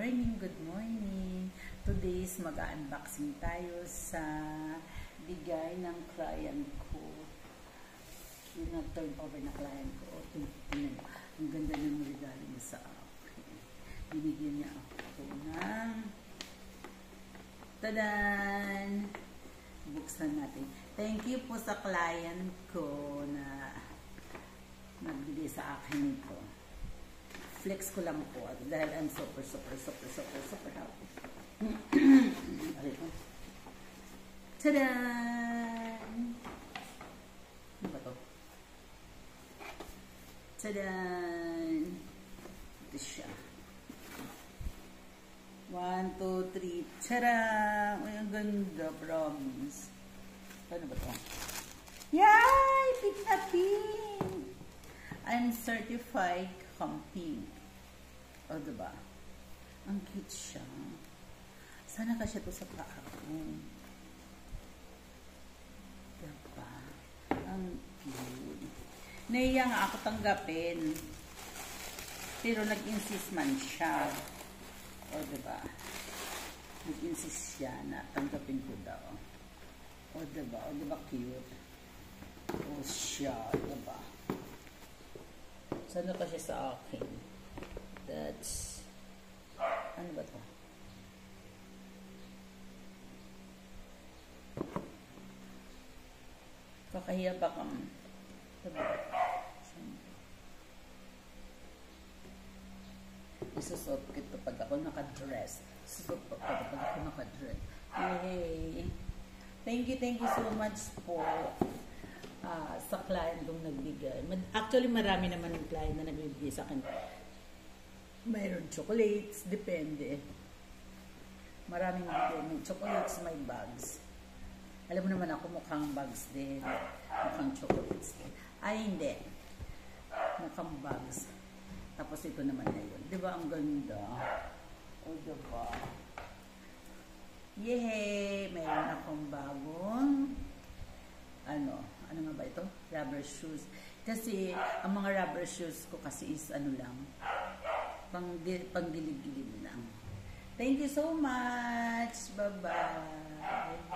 Good morning. Today is mag-unboxing tayo sa bigay ng client ko. Yung nag-turn over na client ko. Ang ganda ng regalo niya sa akin. Binigyan niya ako ng tadan! Buksan natin. Thank you po sa client ko na nagbigay sa akin ito. Flex ko lang po dahil I'm super happy. Tadan! Ano ba to? Tadan! Ito siya. 1, 2, 3. Tadan! Ay, ang ganda, promise. Ano ba to? Yay! Pink na pink! I'm certified pink. O, diba? Ang cute siya. Sana kasi ito sa paa ko. Diba? Ang cute. Naiya nga ako tanggapin. Pero nag-insist man siya. O, diba? Nag-insist siya na tanggapin ko daw. O, diba? O, diba cute? O, siya. Diba? Sana kasi sa akin. That's... Ano ba to? Kakahiya ba kang... Isusot ko ito pag ako nakadress. Isusot ko pag ako nakadress. Yay! Thank you so much po. Sa client kong nagbigay. Actually, marami naman ng client na nagbibigay sa akin. Mayroon chocolates, depende. Maraming bigay. May chocolates, may bags. Alam mo naman ako, mukhang bags din. Mukhang chocolates din. Ay, hindi. Mukhang bags. Tapos ito naman na yun. Diba ang ganda? O, diba? Yay! Mayroon akong bagong ano nga ba ito? Rubber shoes. Kasi, ang mga rubber shoes ko kasi is ano lang, panggilid-gilid lang. Thank you so much! Bye-bye!